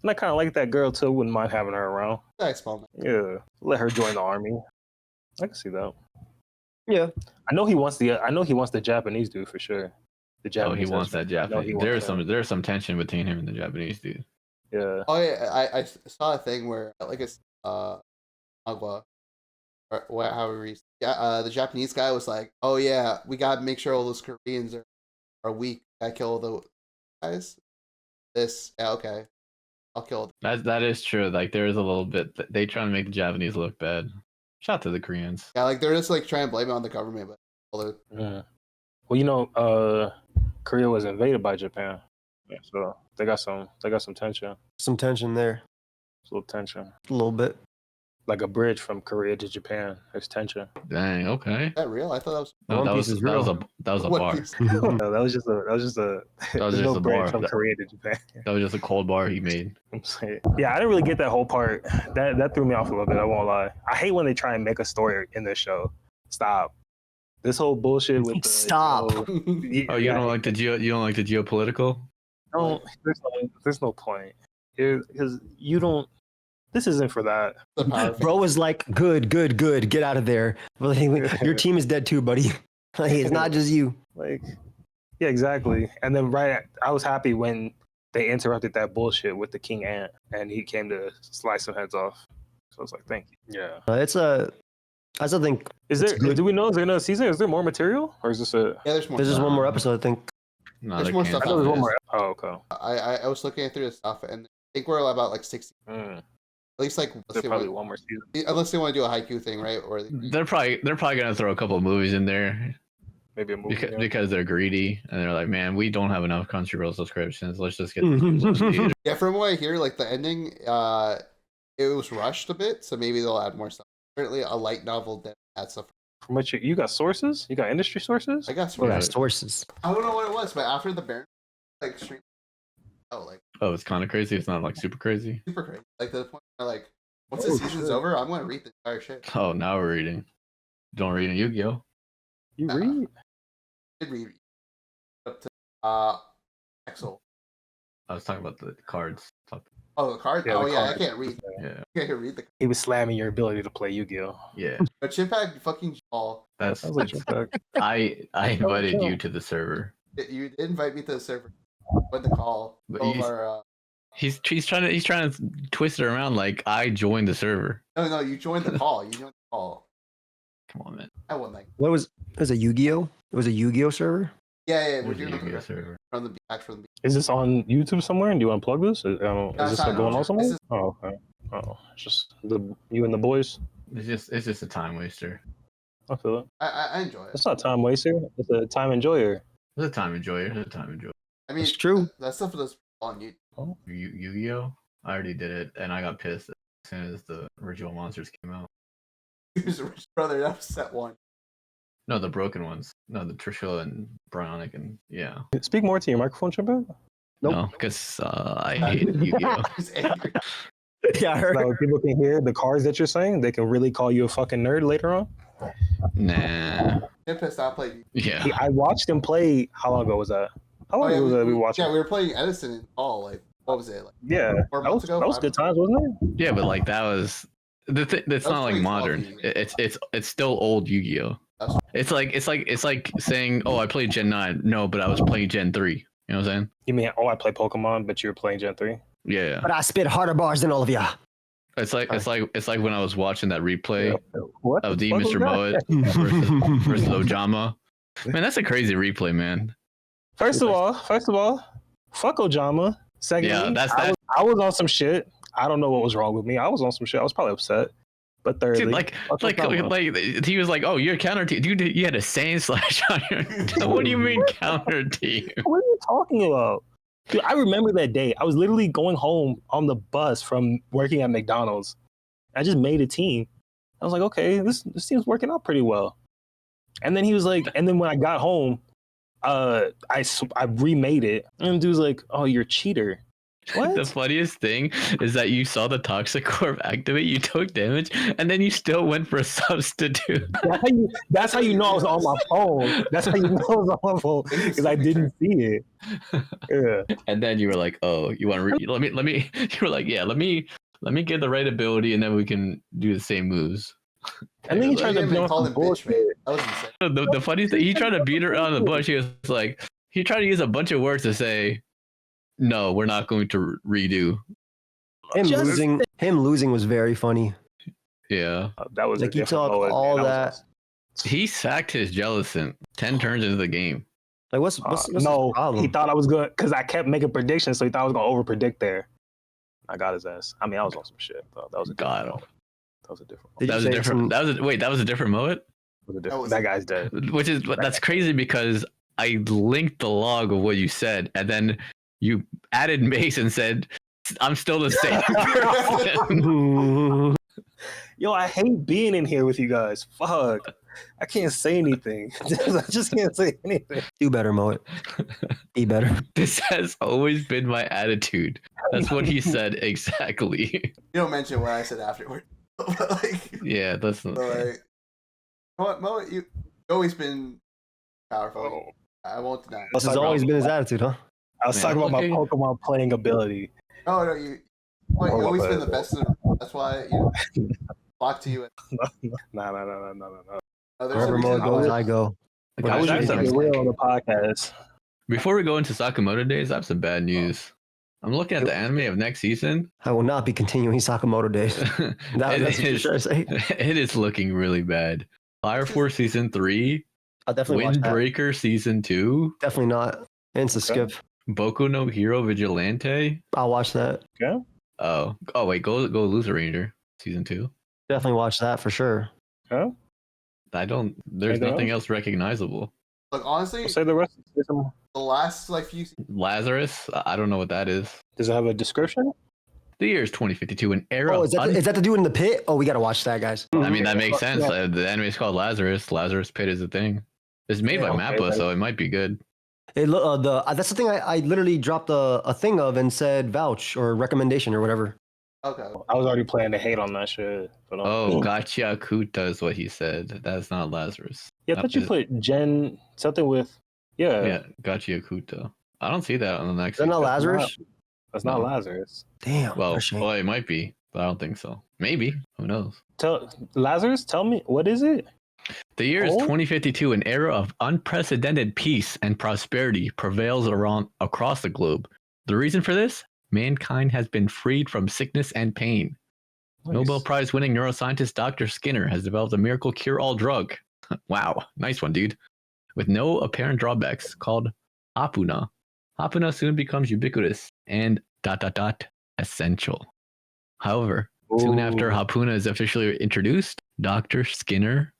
[SPEAKER 1] And I kind of like that girl too. Wouldn't mind having her around.
[SPEAKER 4] Nice moment.
[SPEAKER 1] Yeah, let her join the army. I can see that.
[SPEAKER 2] Yeah.
[SPEAKER 1] I know he wants the Japanese dude for sure. The
[SPEAKER 3] Oh,
[SPEAKER 1] Japanese.
[SPEAKER 3] he wants that Japanese.
[SPEAKER 1] he wants
[SPEAKER 3] There's some tension between him and the Japanese dude.
[SPEAKER 1] Yeah.
[SPEAKER 4] Oh yeah, I saw a thing where like it's Agua, or however he's the Japanese guy was like, oh yeah, we gotta make sure all those Koreans are weak. I kill the guys. Yeah, okay, I'll kill them.
[SPEAKER 3] That is true. Like there is a little bit. They try to make the Japanese look bad. Shout out to the Koreans.
[SPEAKER 4] Yeah, like they're just like trying to blame it on the government, but well,
[SPEAKER 1] Yeah. Well, you know, Korea was invaded by Japan, yeah, so they got some tension.
[SPEAKER 2] Some tension there,
[SPEAKER 1] It's a little tension,
[SPEAKER 2] a little bit.
[SPEAKER 1] like a bridge from Korea to Japan. There's tension.
[SPEAKER 3] Dang. Okay.
[SPEAKER 4] is that real? I thought that was.
[SPEAKER 3] No,
[SPEAKER 2] One
[SPEAKER 3] that
[SPEAKER 2] Piece
[SPEAKER 3] was
[SPEAKER 2] is
[SPEAKER 3] that was a
[SPEAKER 2] real.
[SPEAKER 3] that was a
[SPEAKER 4] One
[SPEAKER 3] bar.
[SPEAKER 4] Piece.
[SPEAKER 1] No, that was just a.
[SPEAKER 3] That was
[SPEAKER 1] there's
[SPEAKER 3] just
[SPEAKER 1] no
[SPEAKER 3] a
[SPEAKER 1] bridge
[SPEAKER 3] bar.
[SPEAKER 1] from
[SPEAKER 3] That-
[SPEAKER 1] Korea to Japan.
[SPEAKER 3] That was just a cold bar he made.
[SPEAKER 1] I'm saying. Yeah, I didn't really get that whole part. That threw me off a little bit. I won't lie. I hate when they try and make a story in this show. Stop. This whole bullshit with the
[SPEAKER 2] Stop.
[SPEAKER 3] Oh, you don't like the geopolitical?
[SPEAKER 1] No, there's no point. Because you don't. This isn't for that.
[SPEAKER 4] The power
[SPEAKER 2] Bro was like, good, get out of there. Well, your team is dead too, buddy. Like, it's not just you.
[SPEAKER 1] Like, yeah, exactly. And then I was happy when they interrupted that bullshit with the King Ant, and he came to slice some heads off. So I was like, thank you. Yeah.
[SPEAKER 2] I still think
[SPEAKER 1] Is
[SPEAKER 2] It's
[SPEAKER 1] there?
[SPEAKER 2] good.
[SPEAKER 1] Do we know? Is there another season? Is there more material, or is this a?
[SPEAKER 4] Yeah, there's more.
[SPEAKER 2] there's just
[SPEAKER 4] stuff.
[SPEAKER 2] one more episode. I think.
[SPEAKER 3] No,
[SPEAKER 4] There's
[SPEAKER 3] they
[SPEAKER 4] more
[SPEAKER 3] can't.
[SPEAKER 4] stuff
[SPEAKER 1] I thought there was
[SPEAKER 4] after
[SPEAKER 1] one
[SPEAKER 4] this.
[SPEAKER 1] more. Oh, okay.
[SPEAKER 4] I was looking through the stuff, and I think we're about like 60.
[SPEAKER 1] Mm.
[SPEAKER 4] At least like
[SPEAKER 1] There's probably one more season.
[SPEAKER 4] unless they want to do a haiku thing, right? Or
[SPEAKER 3] They're probably gonna throw a couple of movies in there
[SPEAKER 1] Maybe a movie.
[SPEAKER 3] because they're greedy and they're like, man, we don't have enough Crunchyroll subscriptions. Let's just get.
[SPEAKER 4] yeah, from what I hear, like the ending, it was rushed a bit, so maybe they'll add more stuff. Apparently, a light novel didn't add stuff.
[SPEAKER 1] From what you got sources? You got industry sources?
[SPEAKER 4] I guess
[SPEAKER 2] What
[SPEAKER 3] Yeah.
[SPEAKER 2] are sources?
[SPEAKER 4] I don't know what it was, but after the Baron, like stream, like
[SPEAKER 3] Oh, it's kind of crazy. It's not like super crazy.
[SPEAKER 4] super crazy. Like to the point where like once
[SPEAKER 1] Oh,
[SPEAKER 4] the season's
[SPEAKER 1] shit.
[SPEAKER 4] over, I'm gonna read the entire shit.
[SPEAKER 3] Oh, now we're reading. Don't read in Yu-Gi-Oh.
[SPEAKER 1] You
[SPEAKER 4] Uh-uh.
[SPEAKER 1] read?
[SPEAKER 4] I did read up to Excel.
[SPEAKER 3] I was talking about the cards.
[SPEAKER 4] Oh, the card.
[SPEAKER 1] Yeah,
[SPEAKER 4] Oh
[SPEAKER 1] the
[SPEAKER 4] yeah, I
[SPEAKER 1] cards.
[SPEAKER 4] can't read.
[SPEAKER 3] Yeah,
[SPEAKER 4] I can't read the.
[SPEAKER 1] He was slamming your ability to play Yu-Gi-Oh.
[SPEAKER 3] yeah.
[SPEAKER 4] But Chimpack fucking all.
[SPEAKER 3] That's.
[SPEAKER 1] I was like,
[SPEAKER 3] I invited you to the server.
[SPEAKER 4] You did invite me to the server. Went the call.
[SPEAKER 3] But
[SPEAKER 4] All of
[SPEAKER 3] he's-
[SPEAKER 4] our.
[SPEAKER 3] He's trying to twist it around like I joined the server.
[SPEAKER 4] No, you joined the call. You joined the call.
[SPEAKER 3] Come on, man.
[SPEAKER 4] I won like.
[SPEAKER 2] What was it? Was a Yu-Gi-Oh? It was a Yu-Gi-Oh server.
[SPEAKER 4] Yeah, we're
[SPEAKER 3] There's a
[SPEAKER 4] doing
[SPEAKER 3] Yu-Gi-Oh
[SPEAKER 4] it
[SPEAKER 3] server.
[SPEAKER 4] from the back from the.
[SPEAKER 1] is this on YouTube somewhere? And do you want to plug this? Is
[SPEAKER 4] it's
[SPEAKER 1] this
[SPEAKER 4] not
[SPEAKER 1] like going
[SPEAKER 4] on
[SPEAKER 1] on
[SPEAKER 4] YouTube.
[SPEAKER 1] somewhere?
[SPEAKER 4] This is-
[SPEAKER 1] Oh, okay. Oh, it's just you and the boys.
[SPEAKER 3] It's just a time waster.
[SPEAKER 1] I feel it.
[SPEAKER 4] I enjoy it.
[SPEAKER 1] It's not a time waster. It's a time enjoyer.
[SPEAKER 3] It's a time enjoyer. It's a time enjoyer.
[SPEAKER 4] I mean,
[SPEAKER 2] It's true.
[SPEAKER 4] That stuff does on YouTube.
[SPEAKER 3] Yu-Gi-Oh. I already did it, and I got pissed as soon as the original monsters came out.
[SPEAKER 4] Who's the rich brother? That was set one.
[SPEAKER 3] No, the broken ones. No, the Trishula and Bryonic, and yeah.
[SPEAKER 1] Speak more to your microphone, Chimpa.
[SPEAKER 2] Nope.
[SPEAKER 3] No, because I hate Yu-Gi-Oh.
[SPEAKER 4] He's angry.
[SPEAKER 2] Yeah, I heard.
[SPEAKER 1] Now, if people can hear the cards that you're saying, they can really call you a fucking nerd later on.
[SPEAKER 3] Nah.
[SPEAKER 4] Chip has not played.
[SPEAKER 3] Yeah.
[SPEAKER 1] I watched him play. How long ago was that? How long ago was that we watched?
[SPEAKER 4] Yeah, we were playing Edison in fall. Like, what was it? Like,
[SPEAKER 1] Yeah,
[SPEAKER 4] 4
[SPEAKER 1] that
[SPEAKER 4] months
[SPEAKER 1] was,
[SPEAKER 4] ago.
[SPEAKER 1] that was
[SPEAKER 4] 5
[SPEAKER 1] good times, wasn't it?
[SPEAKER 3] Yeah, but like that was the thing. That's
[SPEAKER 4] That was
[SPEAKER 3] not like
[SPEAKER 4] pretty
[SPEAKER 3] modern.
[SPEAKER 4] fluffy.
[SPEAKER 3] It's still old Yu-Gi-Oh.
[SPEAKER 4] That's-
[SPEAKER 3] It's like saying, oh, I played Gen 9. No, but I was playing Gen 3. You know what I'm saying?
[SPEAKER 1] You mean, oh, I play Pokemon, but you were playing Gen 3?
[SPEAKER 3] Yeah.
[SPEAKER 2] But I spit harder bars than all of ya.
[SPEAKER 3] It's like when I was watching that replay
[SPEAKER 1] What
[SPEAKER 3] of the
[SPEAKER 1] fuck was
[SPEAKER 3] Mr.
[SPEAKER 1] that?
[SPEAKER 3] Moet versus Ojama. Man, that's a crazy replay, man.
[SPEAKER 1] First of all, fuck Ojama. Secondly,
[SPEAKER 3] Yeah, that's
[SPEAKER 1] I was on some shit. I don't know what was wrong with me. I was on some shit. I was probably upset. But thirdly,
[SPEAKER 3] Dude, like
[SPEAKER 1] fuck Ojama.
[SPEAKER 3] he was like, oh, you're counter team. Dude, you had a Saiyan slash on your. What do you mean counter team?
[SPEAKER 1] What are you talking about? Dude, I remember that day. I was literally going home on the bus from working at McDonald's. I just made a team. I was like, okay, this team's working out pretty well. And then he was like, and then when I got home, I remade it. And the dude's like, oh, you're a cheater. What?
[SPEAKER 3] The funniest thing is that you saw the Toxic Orb activate, you took damage, and then you still went for a substitute.
[SPEAKER 1] That's how you know I was on my phone. That's how you know I was on my phone because I didn't see it. Yeah.
[SPEAKER 3] And then you were like, "Oh, you want to? Let me." You were like, "Yeah, let me get the right ability, and then we can do the same moves."
[SPEAKER 1] And then he
[SPEAKER 3] Like,
[SPEAKER 1] tried to
[SPEAKER 4] Him
[SPEAKER 1] be
[SPEAKER 4] and
[SPEAKER 1] on
[SPEAKER 4] call
[SPEAKER 1] some
[SPEAKER 4] him bitch, man.
[SPEAKER 1] bullshit.
[SPEAKER 4] That was insane.
[SPEAKER 3] the funniest thing, he tried to beat her on the bush. He was like, he tried to use a bunch of words to say, "No, we're not going to redo."
[SPEAKER 2] Him losing was very funny.
[SPEAKER 3] Yeah,
[SPEAKER 1] That was
[SPEAKER 2] Like,
[SPEAKER 1] a
[SPEAKER 2] he
[SPEAKER 1] different
[SPEAKER 2] took
[SPEAKER 1] mode,
[SPEAKER 2] all
[SPEAKER 1] man.
[SPEAKER 2] that.
[SPEAKER 3] he sacked his Jellicent 10 turns into the game.
[SPEAKER 2] Like, what's his
[SPEAKER 1] no,
[SPEAKER 2] problem?
[SPEAKER 1] he thought I was good because I kept making predictions, so he thought I was gonna over predict there. I got his ass. I mean, I was on some shit. Though. That was a
[SPEAKER 3] Got
[SPEAKER 1] different
[SPEAKER 3] him.
[SPEAKER 1] mode. That was a different.
[SPEAKER 2] Did
[SPEAKER 1] Mode.
[SPEAKER 3] That
[SPEAKER 2] you
[SPEAKER 3] was a
[SPEAKER 2] say
[SPEAKER 3] different.
[SPEAKER 2] some-
[SPEAKER 3] That was a different Moet.
[SPEAKER 1] That, was a
[SPEAKER 4] That
[SPEAKER 1] different.
[SPEAKER 4] was-
[SPEAKER 1] That guy's dead.
[SPEAKER 3] Which is that's crazy because I linked the log of what you said, and then you added Mace and said, "I'm still the same person."
[SPEAKER 1] Yo, I hate being in here with you guys. Fuck. I can't say anything. I just can't say anything.
[SPEAKER 2] Do better, Moet. Be better.
[SPEAKER 3] This has always been my attitude. That's what he said exactly.
[SPEAKER 4] You don't mention what I said afterward. But like,
[SPEAKER 3] Yeah, that's
[SPEAKER 4] but like, what, Mo, you've always been powerful. I won't deny.
[SPEAKER 2] This has always been his attitude, huh?
[SPEAKER 1] I was talking about my Pokemon playing ability.
[SPEAKER 4] No, you've always been the best. That's why flock to you.
[SPEAKER 1] Nah.
[SPEAKER 4] There's a
[SPEAKER 2] Wherever
[SPEAKER 4] reason
[SPEAKER 2] Moet goes,
[SPEAKER 4] why-
[SPEAKER 2] I go.
[SPEAKER 3] Like,
[SPEAKER 1] I was
[SPEAKER 3] I
[SPEAKER 1] just
[SPEAKER 3] have
[SPEAKER 1] being
[SPEAKER 3] some-
[SPEAKER 1] real on the podcast.
[SPEAKER 3] Before we go into Sakamoto days, I have some bad news. I'm looking at the anime of next season.
[SPEAKER 2] I will not be continuing Sakamoto days. That's
[SPEAKER 3] It
[SPEAKER 2] what you're
[SPEAKER 3] is-
[SPEAKER 2] trying to say.
[SPEAKER 3] It is looking really bad. Fire Force season 3,
[SPEAKER 2] I'll definitely watch that.
[SPEAKER 3] Windbreaker season 2,
[SPEAKER 2] Definitely not. Insta skip.
[SPEAKER 3] Boku no Hero Vigilante.
[SPEAKER 2] I'll watch that.
[SPEAKER 3] Oh wait, go Loser Ranger season 2.
[SPEAKER 2] Definitely watch that for sure.
[SPEAKER 1] Huh?
[SPEAKER 3] There's
[SPEAKER 1] Anything
[SPEAKER 3] nothing else recognizable.
[SPEAKER 4] Look, honestly,
[SPEAKER 1] We'll say the rest of the season.
[SPEAKER 4] the last like few
[SPEAKER 3] Lazarus, I don't know what that is.
[SPEAKER 1] Does it have a description?
[SPEAKER 3] The year is 2052, an era.
[SPEAKER 2] Oh, is that the dude in the pit? Oh, we gotta watch that, guys.
[SPEAKER 3] I mean, that makes sense.
[SPEAKER 1] Yeah.
[SPEAKER 3] The anime is called Lazarus. Lazarus Pit is a thing. It's made by
[SPEAKER 1] Okay,
[SPEAKER 3] Mappa, so it might be good.
[SPEAKER 2] That's the thing I literally dropped a thing of and said vouch or recommendation or whatever.
[SPEAKER 4] Okay.
[SPEAKER 1] I was already planning to hate on that shit. But,
[SPEAKER 3] Oh, Gotcha Kuta is what he said. That's not Lazarus.
[SPEAKER 1] yeah, I thought you put Jen something with.
[SPEAKER 3] Yeah, Gotcha Kuta. I don't see that on the next.
[SPEAKER 2] Is that not
[SPEAKER 3] season.
[SPEAKER 2] Lazarus?
[SPEAKER 1] That's not
[SPEAKER 3] No.
[SPEAKER 1] Lazarus.
[SPEAKER 2] Damn.
[SPEAKER 3] Well,
[SPEAKER 2] what a shame.
[SPEAKER 3] it might be, but I don't think so. Maybe. Who knows?
[SPEAKER 1] Lazarus, tell me, what is it?
[SPEAKER 3] The year is
[SPEAKER 1] Oh?
[SPEAKER 3] 2052. An era of unprecedented peace and prosperity prevails across the globe. The reason for this? Mankind has been freed from sickness and pain.
[SPEAKER 1] Nice.
[SPEAKER 3] Nobel Prize winning neuroscientist Dr. Skinner has developed a miracle cure-all drug. Wow, nice one, dude. With no apparent drawbacks, called Hapuna. Hapuna soon becomes ubiquitous and ... essential. However, soon after
[SPEAKER 1] Ooh.
[SPEAKER 3] Hapuna is officially introduced, Dr. Skinner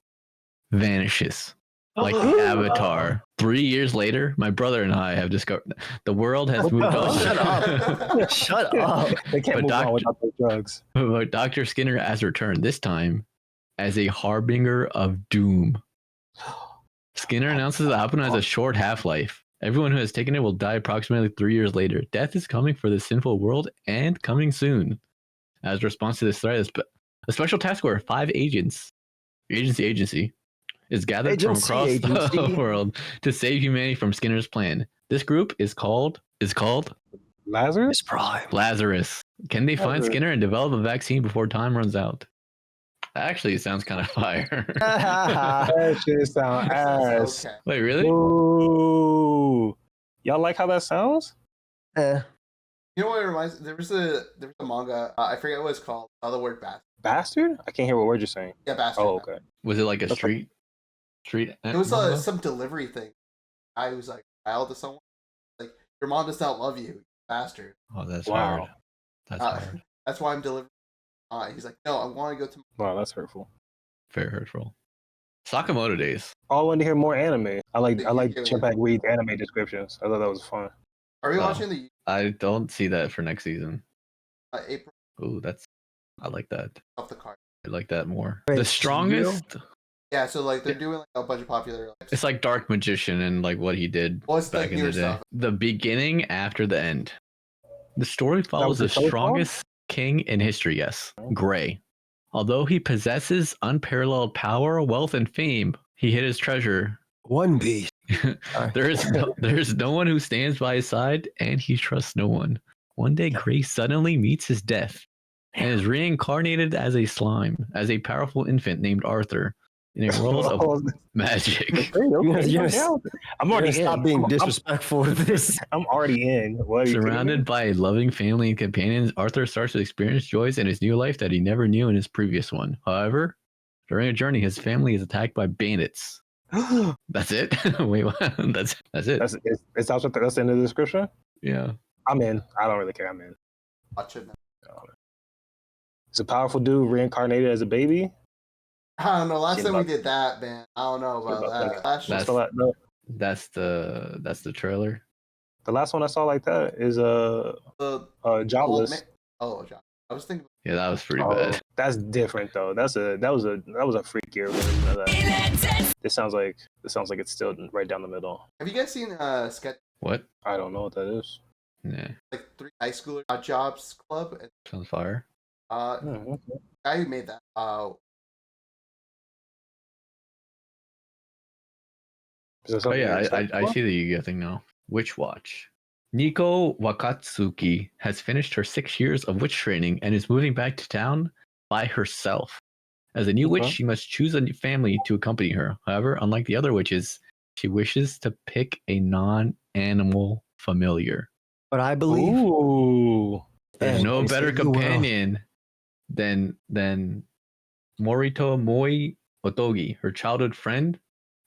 [SPEAKER 3] vanishes. Like the Avatar. 3 years later, my brother and I have discovered the world has moved on.
[SPEAKER 2] Shut up. Shut up.
[SPEAKER 1] They can't
[SPEAKER 3] But
[SPEAKER 1] move on without those drugs.
[SPEAKER 3] But Dr. Skinner has returned, this time as a harbinger of doom. Skinner announces that Hapuna has a short half-life. Everyone who has taken it will die approximately 3 years later. Death is coming for the sinful world and coming soon. As a response to this threat, a special task force of 5 agents, agency, is gathered from across the world to save humanity from Skinner's plan. This group is called
[SPEAKER 1] Lazarus?
[SPEAKER 2] Prime.
[SPEAKER 3] Lazarus. Can they find
[SPEAKER 1] Lazarus.
[SPEAKER 3] Skinner and develop a vaccine before time runs out? Actually, it sounds kind of fire.
[SPEAKER 1] That shit sound ass.
[SPEAKER 4] Okay.
[SPEAKER 3] Wait, really?
[SPEAKER 1] Ooh. Y'all like how that sounds?
[SPEAKER 2] Eh.
[SPEAKER 4] You know what it reminds? There was a manga. I forget what it's called. The word bastard.
[SPEAKER 1] Bastard? I can't hear what word you're saying.
[SPEAKER 4] Yeah, bastard.
[SPEAKER 1] Oh, okay.
[SPEAKER 3] Was it like a
[SPEAKER 1] That's
[SPEAKER 3] street?
[SPEAKER 4] It was
[SPEAKER 3] manga?
[SPEAKER 4] some delivery thing. I was like wild to someone. Like, your mom does not love you, you bastard.
[SPEAKER 3] Oh, that's
[SPEAKER 1] Wow.
[SPEAKER 3] hard. That's
[SPEAKER 4] Uh,
[SPEAKER 3] hard.
[SPEAKER 4] That's why I'm delivering. He's like, no, I want to go to.
[SPEAKER 1] Wow, that's hurtful.
[SPEAKER 3] Very hurtful. Sakamoto days.
[SPEAKER 1] Oh, I wanted to hear more anime. I like
[SPEAKER 4] Yeah.
[SPEAKER 1] Chimpack reads anime descriptions. I thought that was fun.
[SPEAKER 4] Are we
[SPEAKER 3] Oh.
[SPEAKER 4] watching the
[SPEAKER 3] I don't see that for next season.
[SPEAKER 4] April
[SPEAKER 3] Ooh, I like that.
[SPEAKER 4] off the card?
[SPEAKER 3] I like that more.
[SPEAKER 2] Wait,
[SPEAKER 3] The
[SPEAKER 2] it's
[SPEAKER 3] strongest.
[SPEAKER 4] Yeah, so like they're doing like a bunch of popular. Like,
[SPEAKER 3] It's like Dark Magician and like what he did
[SPEAKER 4] well, it's
[SPEAKER 3] back
[SPEAKER 4] like
[SPEAKER 3] in the
[SPEAKER 4] newer
[SPEAKER 3] day.
[SPEAKER 4] stuff.
[SPEAKER 3] The beginning after the end. The story follows the
[SPEAKER 1] was the show
[SPEAKER 3] strongest king in history, yes, Gray. Although he possesses unparalleled power, wealth, and fame, he hid his treasure.
[SPEAKER 2] One Piece.
[SPEAKER 3] there is no one who stands by his side, and he trusts no one. One day, Gray suddenly meets his death and is reincarnated as a slime, as a powerful infant named Arthur, in a world of magic.
[SPEAKER 1] I'm already
[SPEAKER 2] Stop
[SPEAKER 1] in.
[SPEAKER 2] being disrespectful with this.
[SPEAKER 1] I'm already in. What, are you kidding me?
[SPEAKER 3] Surrounded by a loving family and companions, Arthur starts to experience joys in his new life that he never knew in his previous one. However, during a journey, his family is attacked by bandits. That's it. Wait, what? That's it.
[SPEAKER 1] That's the end of the description.
[SPEAKER 3] Yeah.
[SPEAKER 1] I'm in. I don't really care. I'm in.
[SPEAKER 4] Watch it.
[SPEAKER 1] It's a powerful dude reincarnated as a baby.
[SPEAKER 4] I don't know. Last
[SPEAKER 1] Shit
[SPEAKER 4] time we
[SPEAKER 1] about-
[SPEAKER 4] did that, man. I don't know about that. Last
[SPEAKER 3] That's- That's the trailer.
[SPEAKER 1] The last one I saw like that is
[SPEAKER 4] the
[SPEAKER 1] Jobless.
[SPEAKER 4] Oh, John. I was thinking.
[SPEAKER 3] Yeah, that was pretty
[SPEAKER 1] Oh,
[SPEAKER 3] bad.
[SPEAKER 1] that's different though. That was a freakier version of that. This sounds like it's still right down the middle.
[SPEAKER 4] Have you guys seen sketch
[SPEAKER 3] What?
[SPEAKER 1] I don't know what that is.
[SPEAKER 3] Yeah,
[SPEAKER 4] like 3 high schoolers jobs club? And,
[SPEAKER 3] sounds fire.
[SPEAKER 1] Okay.
[SPEAKER 4] guy who made that.
[SPEAKER 1] Is there
[SPEAKER 3] Oh
[SPEAKER 1] something
[SPEAKER 3] yeah,
[SPEAKER 1] you're excited
[SPEAKER 3] I
[SPEAKER 1] for?
[SPEAKER 3] see the Yu-Gi-Oh thing now. Witch Watch. Nico Wakatsuki has finished her 6 years of witch training and is moving back to town by herself. As a new witch,
[SPEAKER 1] Okay.
[SPEAKER 3] she must choose a new family to accompany her. However, unlike the other witches, she wishes to pick a non-animal familiar.
[SPEAKER 2] But I believe
[SPEAKER 1] Ooh.
[SPEAKER 3] There's
[SPEAKER 2] And
[SPEAKER 3] no
[SPEAKER 2] they
[SPEAKER 3] better
[SPEAKER 2] save the world.
[SPEAKER 3] companion than Morito Moi Otogi, her childhood friend,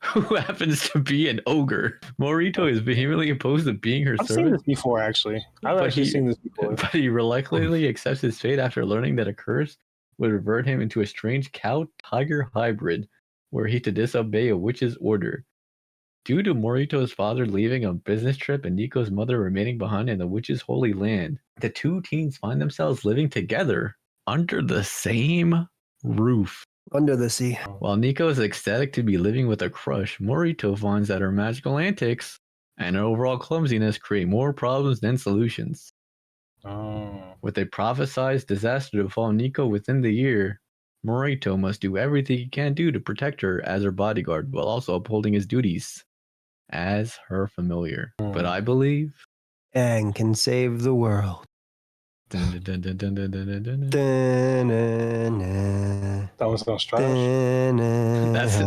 [SPEAKER 3] who happens to be an ogre. Morito is vehemently opposed to being her
[SPEAKER 1] I've seen
[SPEAKER 3] servant,
[SPEAKER 1] this before, actually. I've
[SPEAKER 3] But
[SPEAKER 1] actually
[SPEAKER 3] he-
[SPEAKER 1] seen this before.
[SPEAKER 3] but he reluctantly accepts his fate after learning that a curse would revert him into a strange cow-tiger hybrid, were he to disobey a witch's order. Due to Morito's father leaving on a business trip and Nico's mother remaining behind in the witch's holy land, the two teens find themselves living together under the same roof.
[SPEAKER 2] Under the sea.
[SPEAKER 3] While Nico is ecstatic to be living with a crush, Morito finds that her magical antics and her overall clumsiness create more problems than solutions. With a prophesized disaster to befall Nico within the year, Morito must do everything he can do to protect her as her bodyguard while also upholding his duties as her familiar. But I believe
[SPEAKER 2] And can save the world.
[SPEAKER 3] Dun, dun, dun, dun, dun, dun, dun, dun, dun.
[SPEAKER 2] Da-na-na.
[SPEAKER 1] That was sounds trash.
[SPEAKER 3] That's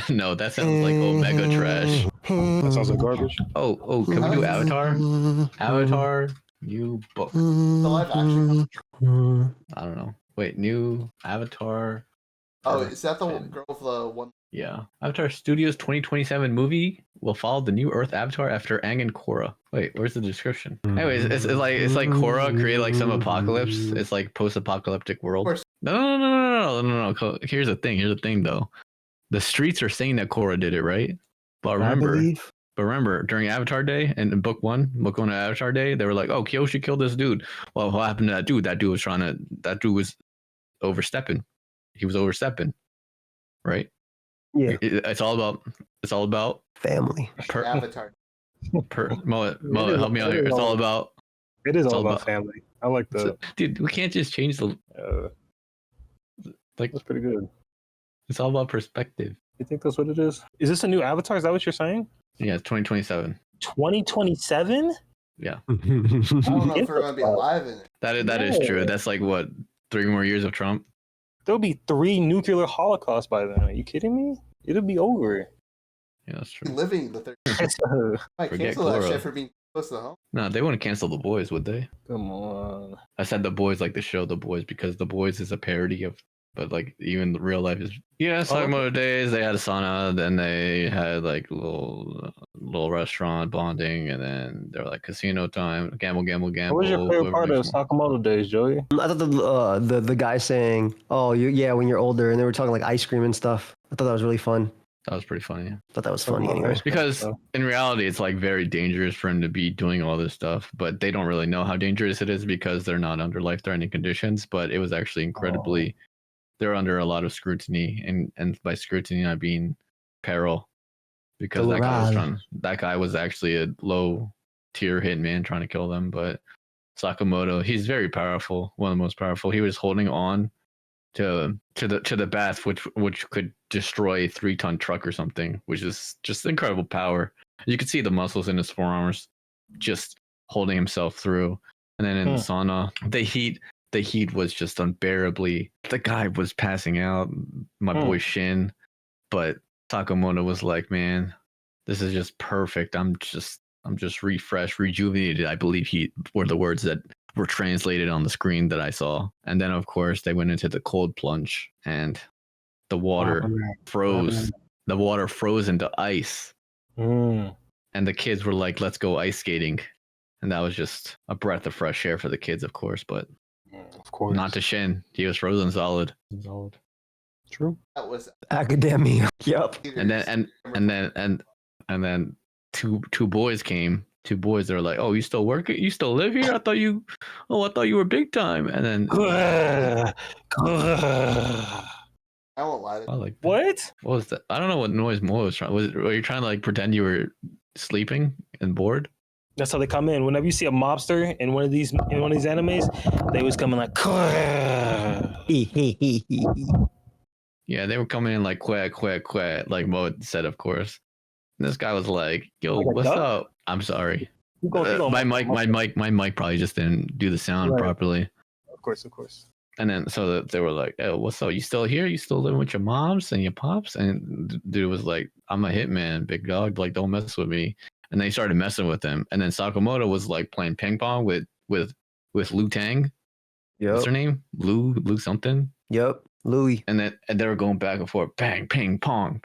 [SPEAKER 3] no, that sounds like Omega trash.
[SPEAKER 1] That sounds like garbage.
[SPEAKER 3] Oh, can we do Avatar? Avatar, new book.
[SPEAKER 4] The live action.
[SPEAKER 3] I don't know. Wait, new Avatar.
[SPEAKER 4] Oh, is that the girl with the one?
[SPEAKER 3] Yeah. Avatar Studios 2027 movie will follow the new Earth Avatar after Aang and Korra. Wait, where's the description? Anyways, it's like Korra created like some apocalypse. It's like post-apocalyptic world.
[SPEAKER 4] Of course.
[SPEAKER 3] No. Here's the thing though. The streets are saying that Korra did it, right? But remember, during Avatar Day and in book one of Avatar Day, they were like, "Oh, Kyoshi killed this dude." Well, what happened to that dude? That dude was overstepping. He was overstepping, right?
[SPEAKER 2] Yeah.
[SPEAKER 3] It's all about
[SPEAKER 2] Family.
[SPEAKER 4] Avatar.
[SPEAKER 3] Mullet, help me out here. It's all about.
[SPEAKER 1] It is all about family. I like the.
[SPEAKER 3] Dude, we can't just change the.
[SPEAKER 1] That's pretty good.
[SPEAKER 3] It's all about perspective.
[SPEAKER 1] You think that's what it is? Is this a new Avatar? Is that what you're saying?
[SPEAKER 3] Yeah, it's 2027.
[SPEAKER 1] 2027?
[SPEAKER 3] Yeah.
[SPEAKER 4] I don't know if we're gonna be alive in it.
[SPEAKER 3] That is true. That's like what 3 more years of Trump.
[SPEAKER 1] There'll be 3 nuclear holocausts by then. Are you kidding me? It'll be over.
[SPEAKER 3] Yeah, that's true.
[SPEAKER 4] Living the third. I
[SPEAKER 3] Forget
[SPEAKER 4] cancel that
[SPEAKER 3] Korra.
[SPEAKER 4] shit for being close to home.
[SPEAKER 3] No, they wouldn't cancel The Boys, would they?
[SPEAKER 1] Come on.
[SPEAKER 3] I said The Boys like the show The Boys because The Boys is a parody of, but like even the real life is. Yeah, Sakamoto days. They had a sauna, then they had like little restaurant bonding, and then they were like casino time, gamble.
[SPEAKER 1] What was your favorite part of Sakamoto days, Joey?
[SPEAKER 2] I thought the guy saying, "Oh, when you're older," and they were talking like ice cream and stuff. I thought that was really fun.
[SPEAKER 3] That was pretty funny.
[SPEAKER 2] I thought that was funny anyway.
[SPEAKER 3] Because in reality, it's like very dangerous for him to be doing all this stuff, but they don't really know how dangerous it is because they're not under life-threatening conditions. But it was actually incredibly, they're under a lot of scrutiny, and by scrutiny I mean peril, because that guy was actually a low-tier hitman trying to kill them. But Sakamoto, he's very powerful, one of the most powerful. He was holding on to the bath, which could destroy a 3-ton truck or something, which is just incredible power. You could see the muscles in his forearms just holding himself through. And then in the sauna, the heat was just unbearably. The guy was passing out, my boy Shin, but Sakamoto was like, "Man, this is just perfect. I'm just refreshed, rejuvenated." I believe were the words that were translated on the screen that I saw. And then of course they went into the cold plunge and the water froze. The water froze into ice. And the kids were like, "Let's go ice skating." And that was just a breath of fresh air for the kids, of course, but not to Shin. He was frozen solid.
[SPEAKER 1] True.
[SPEAKER 4] That was
[SPEAKER 2] Academia. Yep.
[SPEAKER 3] And then two boys came. 2 boys, they're like, "Oh, you still work? You still live here? I thought you were big time." And then
[SPEAKER 4] I won't lie.
[SPEAKER 1] What?
[SPEAKER 3] What was that? I don't know what noise Mo was trying. Were you trying to like pretend you were sleeping and bored?
[SPEAKER 1] That's how they come in. Whenever you see a mobster in one of these animes, they always come in like.
[SPEAKER 3] Yeah, they were coming in like quack, like Mo said, of course. And this guy was like, "Yo, what's up?" I'm sorry. My mic probably just didn't do the sound properly.
[SPEAKER 1] Of course.
[SPEAKER 3] And then so they were like, "Oh, what's up? You still here? You still living with your moms and your pops?" And dude was like, "I'm a hitman, big dog. Like, don't mess with me." And they started messing with him. And then Sakamoto was like playing ping pong with Liu Tang.
[SPEAKER 2] Yep.
[SPEAKER 3] What's her name? Lou something.
[SPEAKER 2] Yep. Louis.
[SPEAKER 3] And they were going back and forth, bang, ping pong.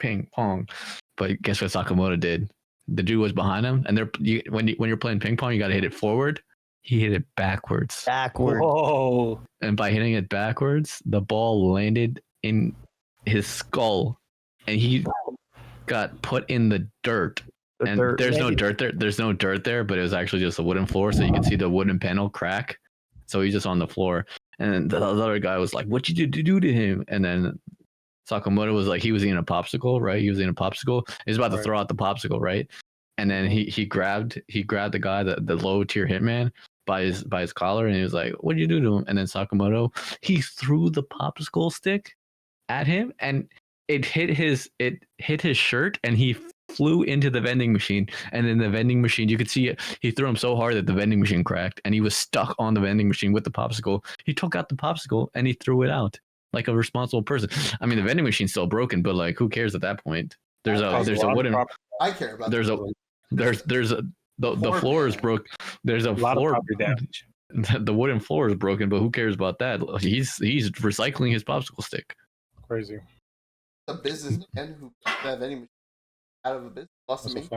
[SPEAKER 3] But guess what Sakamoto did? The dude was behind him, and when you're playing ping pong, you got to hit it forward. He hit it backwards.
[SPEAKER 1] Whoa!
[SPEAKER 3] And by hitting it backwards, the ball landed in his skull, and got put in the dirt.
[SPEAKER 2] The dirt.
[SPEAKER 3] There's no dirt there. There's no dirt there, but it was actually just a wooden floor, so you can see the wooden panel crack. So he's just on the floor, and the other guy was like, "What you do to him?" And then Sakamoto was like, he was eating a popsicle, right? He was eating a popsicle. He's about to throw out the popsicle, right? And then he grabbed the guy, the low tier hitman, by his collar, and he was like, "What did you do to him?" And then Sakamoto, he threw the popsicle stick at him, and it hit his shirt, and he flew into the vending machine. And in the vending machine, you could see it. He threw him so hard that the vending machine cracked, and he was stuck on the vending machine with the popsicle. He took out the popsicle and he threw it out like a responsible person. I mean, the vending machine's still broken, but like, who cares at that point? There's a wooden.
[SPEAKER 4] I care about.
[SPEAKER 3] There's the floor is broke. There's a
[SPEAKER 1] lot
[SPEAKER 3] floor
[SPEAKER 1] of property damage.
[SPEAKER 3] The wooden floor is broken, but who cares about that? He's recycling his popsicle stick.
[SPEAKER 1] Crazy.
[SPEAKER 4] A businessman who have any out of a business lost to me.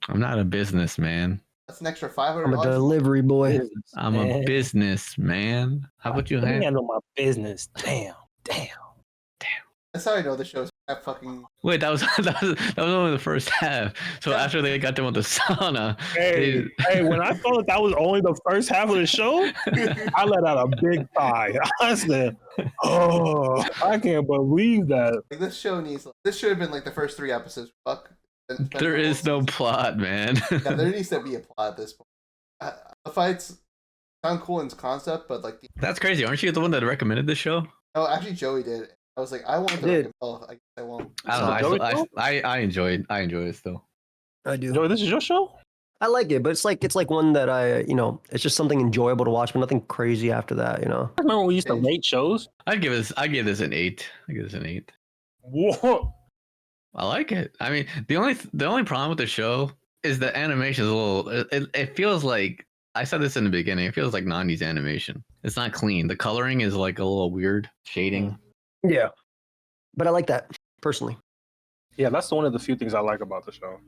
[SPEAKER 3] I'm not a businessman.
[SPEAKER 4] That's an extra $500.
[SPEAKER 2] I'm a delivery boy.
[SPEAKER 3] I'm a businessman. How about you
[SPEAKER 1] handle my business? Damn.
[SPEAKER 4] That's how I know the show's fucking.
[SPEAKER 3] Wait, that was only the first half. So after they got done with the sauna,
[SPEAKER 1] Hey, when I thought that was only the first half of the show, I let out a big sigh. I said, "Oh, I can't believe that."
[SPEAKER 4] Like, this should have been like the first 3 episodes. Fuck.
[SPEAKER 3] There is no plot, man.
[SPEAKER 4] Yeah, there needs to be a plot at this point. The fights sound cool in concept, but like
[SPEAKER 3] that's crazy. Aren't you the one that recommended this show?
[SPEAKER 4] No, actually Joey did. I was like, I want to recommend. Oh, I guess I won't.
[SPEAKER 3] I don't know. I enjoy it still.
[SPEAKER 2] I do.
[SPEAKER 1] Joey, this is your show?
[SPEAKER 2] I like it, but it's like one that it's just something enjoyable to watch, but nothing crazy after that,
[SPEAKER 1] I remember when we used to rate shows.
[SPEAKER 3] I give this an 8. I give this an 8.
[SPEAKER 1] Whoa.
[SPEAKER 3] I like it. I mean, the only problem with the show is the animation is a little. It feels like, I said this in the beginning. It feels like 90s animation. It's not clean. The coloring is like a little weird shading.
[SPEAKER 2] Yeah, but I like that personally.
[SPEAKER 1] Yeah, that's one of the few things I like about the show.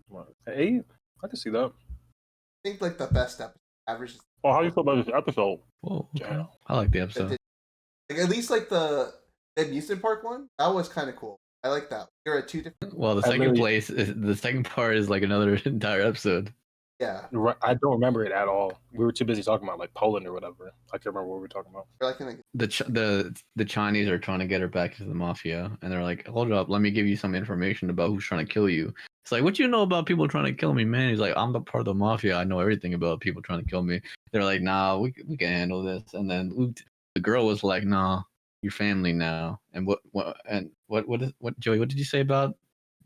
[SPEAKER 1] 8? I can see that.
[SPEAKER 4] I think like the best episode average.
[SPEAKER 1] Oh, how do you feel about this episode?
[SPEAKER 3] Whoa,
[SPEAKER 1] Yeah.
[SPEAKER 3] I like the episode.
[SPEAKER 4] Like, at least like the amusement park one, that was kind of cool. I like that. There are 2 different.
[SPEAKER 3] Well, the second part is like another entire episode.
[SPEAKER 4] Yeah.
[SPEAKER 1] I don't remember it at all. We were too busy talking about like Poland or whatever. I can't remember what we were talking about.
[SPEAKER 3] The Chinese are trying to get her back into the mafia, and they're like, "Hold up, let me give you some information about who's trying to kill you." It's like, "What you know about people trying to kill me, man?" He's like, "I'm the part of the mafia. I know everything about people trying to kill me." They're like, "Nah, we can handle this." And then the girl was like, "Nah, you're family now." And what Joey? What did you say about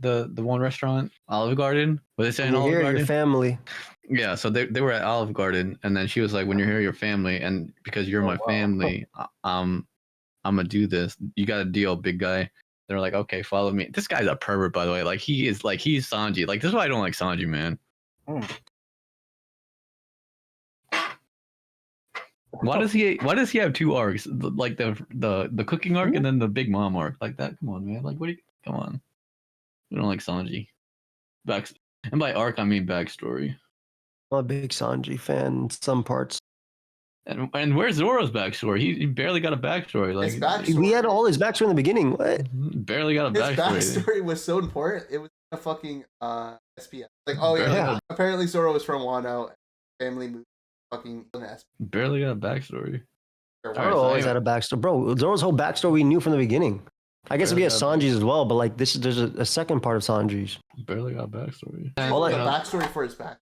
[SPEAKER 3] the one restaurant, Olive Garden? Were they saying Olive Garden?
[SPEAKER 2] Your family.
[SPEAKER 3] Yeah, so they were at Olive Garden, and then she was like, "When you're here, your family, and because you're my family, I'm gonna do this. You got a deal, big guy." They're like, "Okay, follow me." This guy's a pervert, by the way. Like he's Sanji. Like, this is why I don't like Sanji, man. Why does he have 2 arcs? Like the cooking arc and then the Big Mom arc, like that? Come on, man. Like, come on. We don't like Sanji. And by arc, I mean backstory.
[SPEAKER 2] I'm a big Sanji fan in some parts.
[SPEAKER 3] And where's Zoro's backstory? He barely got a backstory. Like,
[SPEAKER 4] his backstory,
[SPEAKER 2] we had all his backstory in the beginning. What?
[SPEAKER 3] Barely got a backstory.
[SPEAKER 4] His backstory was so important. It was a fucking SPF. Like, oh yeah. Apparently Zoro was from Wano. Family moved fucking SPF.
[SPEAKER 3] Barely got a backstory.
[SPEAKER 2] Zoro always had a backstory, bro. Zoro's whole backstory we knew from the beginning. I guess we have Sanji's as well, but like there's a second part of Sanji's.
[SPEAKER 3] Barely got a backstory.
[SPEAKER 4] The backstory for his back.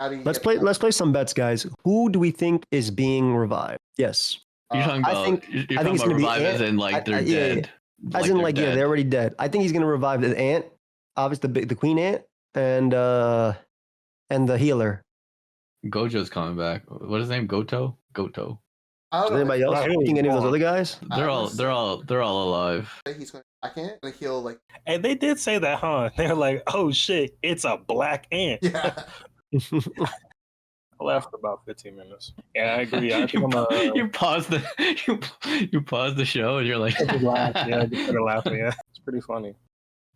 [SPEAKER 2] Let's play some bets, guys. Who do we think is being revived? Yes.
[SPEAKER 3] You're talking about, I think it's gonna revive as in like they're dead.
[SPEAKER 2] As in like they're already dead. I think he's gonna revive the ant, obviously the queen ant, and the healer.
[SPEAKER 3] Gojo's coming back. What is his name? Goto.
[SPEAKER 2] Is anybody else think any of those other guys?
[SPEAKER 3] They're all alive.
[SPEAKER 4] He's gonna heal like.
[SPEAKER 1] And they did say that, huh? They're like, "Oh shit, it's a black ant."
[SPEAKER 4] Yeah.
[SPEAKER 1] I laughed for about 15 minutes. Yeah, I agree.
[SPEAKER 3] You paused the show and you're like,
[SPEAKER 1] just laughing. Yeah, just started laughing. Yeah, it's pretty funny.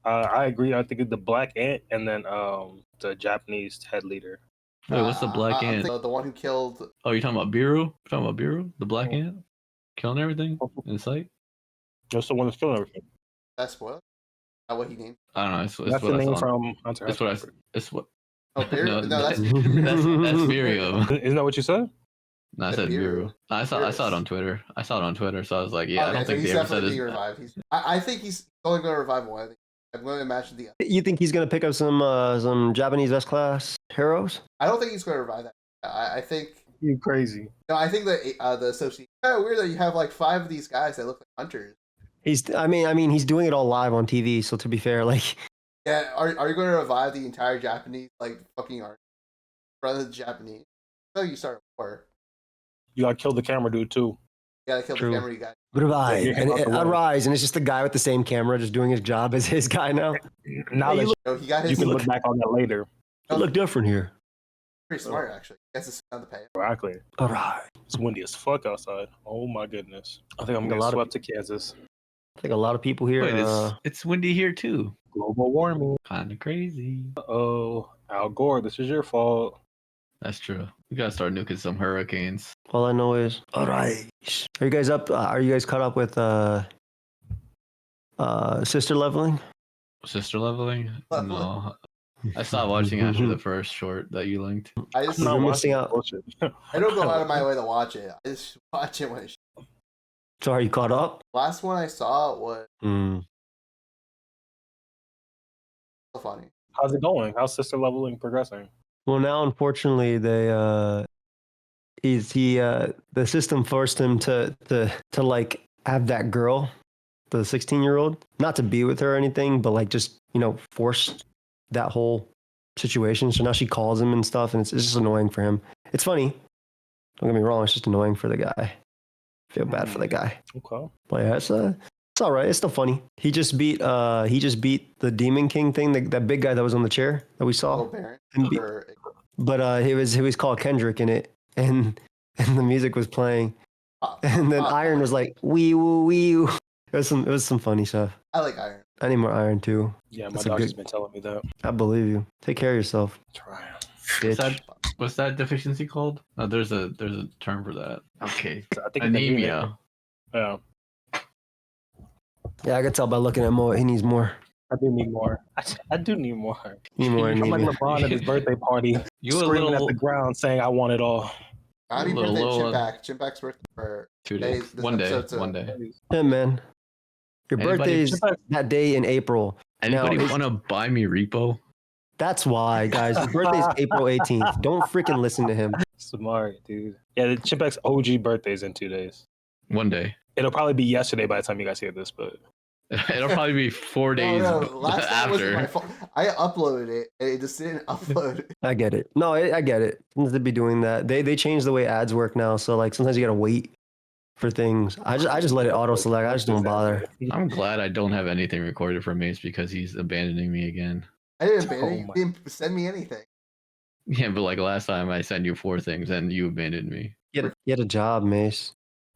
[SPEAKER 1] I agree. I think it's the black ant and then the Japanese head leader.
[SPEAKER 3] Wait, what's the black ant?
[SPEAKER 4] The one who killed.
[SPEAKER 3] Oh, you're talking about Biru? The black ant? Killing everything in sight?
[SPEAKER 1] That's the one that's killing everything.
[SPEAKER 4] That's spoiled. that what he named?
[SPEAKER 3] I don't know. It's
[SPEAKER 1] That's
[SPEAKER 3] what
[SPEAKER 1] the
[SPEAKER 3] I
[SPEAKER 1] name
[SPEAKER 3] saw.
[SPEAKER 1] from Hunter.
[SPEAKER 3] It's what I. It's what.
[SPEAKER 4] Oh, Beer?
[SPEAKER 3] No,
[SPEAKER 4] No, that's
[SPEAKER 3] that's Virio.
[SPEAKER 1] Isn't that what you said?
[SPEAKER 3] No, I
[SPEAKER 4] The
[SPEAKER 3] said
[SPEAKER 4] Virio.
[SPEAKER 3] Virio. I saw it on Twitter. So I was like, yeah, I
[SPEAKER 4] Okay,
[SPEAKER 3] don't
[SPEAKER 4] so
[SPEAKER 3] think
[SPEAKER 4] he's
[SPEAKER 3] they ever said
[SPEAKER 4] definitely
[SPEAKER 3] this.
[SPEAKER 4] being revived. I think he's only going to revive one. I'm going to imagine the.
[SPEAKER 2] You think he's gonna pick up some Japanese S class heroes?
[SPEAKER 4] I don't think he's going to revive that. I think.
[SPEAKER 1] You crazy.
[SPEAKER 4] No, I think the associate. Oh, weird that you have like 5 of these guys that look like hunters.
[SPEAKER 2] I mean, he's doing it all live on TV. So to be fair, like,
[SPEAKER 4] Yeah, are you going to revive the entire Japanese like fucking art? Brother, the Japanese. So you start a war.
[SPEAKER 1] You gotta kill the camera dude too.
[SPEAKER 4] You gotta kill
[SPEAKER 2] True.
[SPEAKER 4] the camera guy.
[SPEAKER 2] revive,
[SPEAKER 1] Yeah,
[SPEAKER 2] and
[SPEAKER 1] about the way.
[SPEAKER 2] arise, and it's just the guy with the same camera, just doing his job as his guy now.
[SPEAKER 1] Now
[SPEAKER 2] Hey,
[SPEAKER 1] that
[SPEAKER 2] you
[SPEAKER 4] No, he got
[SPEAKER 1] you
[SPEAKER 4] his.
[SPEAKER 1] can look back on that later.
[SPEAKER 2] You look different here.
[SPEAKER 4] Pretty smart actually. That's a sound to pay.
[SPEAKER 1] Exactly.
[SPEAKER 2] Arise.
[SPEAKER 1] It's windy as fuck outside. Oh my goodness. I think I'm
[SPEAKER 2] A
[SPEAKER 1] gonna
[SPEAKER 2] lot
[SPEAKER 1] get
[SPEAKER 2] of-
[SPEAKER 1] swept to Kansas.
[SPEAKER 2] I think a lot of people here.
[SPEAKER 3] Wait, it's windy here too.
[SPEAKER 1] Global warming.
[SPEAKER 3] Kind of crazy.
[SPEAKER 1] Oh, Al Gore, this is your fault.
[SPEAKER 3] That's true. We gotta start nuking some hurricanes.
[SPEAKER 2] All I know is arise. Are you guys up? Are you guys caught up with sister leveling?
[SPEAKER 3] Sister leveling?
[SPEAKER 4] Leveling.
[SPEAKER 3] No. I stopped watching after the first short that you linked.
[SPEAKER 4] I just
[SPEAKER 2] I'm not
[SPEAKER 1] watching
[SPEAKER 2] missing out.
[SPEAKER 1] bullshit.
[SPEAKER 4] I don't go out of my way to watch it. I just watch it when it's.
[SPEAKER 2] So are you caught up?
[SPEAKER 4] Last one I saw was
[SPEAKER 2] Mm.
[SPEAKER 4] so funny.
[SPEAKER 1] How's it going? How's sister leveling progressing?
[SPEAKER 2] Well, now unfortunately they the system forced him to like have that girl, the 16-year-old, not to be with her or anything, but like just force that whole situation. So now she calls him and stuff, and it's just annoying for him. It's funny. Don't get me wrong. It's just annoying for the guy. Feel bad for the guy.
[SPEAKER 1] Okay.
[SPEAKER 2] But yeah, it's all right. It's still funny. He just beat the Demon King thing, that big guy that was on the chair that we saw.
[SPEAKER 4] Little Baron.
[SPEAKER 2] And be-
[SPEAKER 4] Or-
[SPEAKER 2] But he was called Kendrick in it, and the music was playing, and then Iron was like wee woo wee woo. It was some funny stuff.
[SPEAKER 4] I like Iron.
[SPEAKER 2] I need more Iron too.
[SPEAKER 1] Yeah, my
[SPEAKER 2] That's a
[SPEAKER 1] doctor's
[SPEAKER 2] good-
[SPEAKER 1] been telling me that.
[SPEAKER 2] I believe you. Take care of yourself,
[SPEAKER 1] Try.
[SPEAKER 2] bitch.
[SPEAKER 3] What's that deficiency called? Oh, there's a term for that. Okay.
[SPEAKER 1] I think it's
[SPEAKER 3] Anemia.
[SPEAKER 1] Yeah,
[SPEAKER 2] Yeah, I could tell by looking at Mo. He needs more.
[SPEAKER 1] I do need more. I do need more.
[SPEAKER 2] Need more
[SPEAKER 1] I'm like
[SPEAKER 2] anemia.
[SPEAKER 1] LeBron at his birthday party,
[SPEAKER 3] You a
[SPEAKER 1] screaming
[SPEAKER 3] little
[SPEAKER 1] at the ground, saying, "I want it all."
[SPEAKER 4] Happy
[SPEAKER 3] Little
[SPEAKER 4] birthday,
[SPEAKER 3] low on-
[SPEAKER 4] Chimpak's birthday for
[SPEAKER 3] 2 days.
[SPEAKER 4] This
[SPEAKER 3] One day.
[SPEAKER 4] episode's
[SPEAKER 3] One day.
[SPEAKER 2] Hey man, your
[SPEAKER 3] Anybody-
[SPEAKER 2] birthday's that day in April.
[SPEAKER 3] Anybody
[SPEAKER 2] it's-
[SPEAKER 3] want to buy me repo?
[SPEAKER 2] That's why, guys. His birthday's April 18th. Don't freaking listen to him.
[SPEAKER 1] Smart, dude. Yeah, the Chimpak's OG birthday's in 2 days.
[SPEAKER 3] One day.
[SPEAKER 1] It'll probably be yesterday by the time you guys hear this, but
[SPEAKER 3] It'll probably be 4 days
[SPEAKER 4] Last time wasn't my
[SPEAKER 3] after.
[SPEAKER 4] fault. I uploaded it and it just didn't upload.
[SPEAKER 2] I get it. No, I get it. Sometimes they be doing that. They changed the way ads work now. So like sometimes you gotta wait for things. I just let it auto select. I just don't bother.
[SPEAKER 3] I'm glad I don't have anything recorded for Mace because he's abandoning me again.
[SPEAKER 4] I didn't abandon you.
[SPEAKER 1] my-
[SPEAKER 4] You didn't send me anything.
[SPEAKER 3] Yeah, but like last time I sent you 4 things and you abandoned me.
[SPEAKER 2] You had a job, Mace.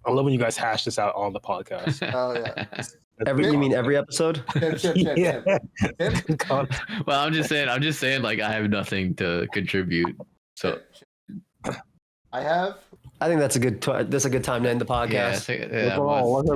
[SPEAKER 1] I love when you guys hash this out on the podcast.
[SPEAKER 4] Oh yeah.
[SPEAKER 2] You mean every episode?
[SPEAKER 4] Chip.
[SPEAKER 1] Yeah. God.
[SPEAKER 3] Well, I'm just saying like I have nothing to contribute. So
[SPEAKER 4] I have
[SPEAKER 2] I think that's a good time to end the podcast.
[SPEAKER 3] yeah,
[SPEAKER 1] Overall,
[SPEAKER 3] was.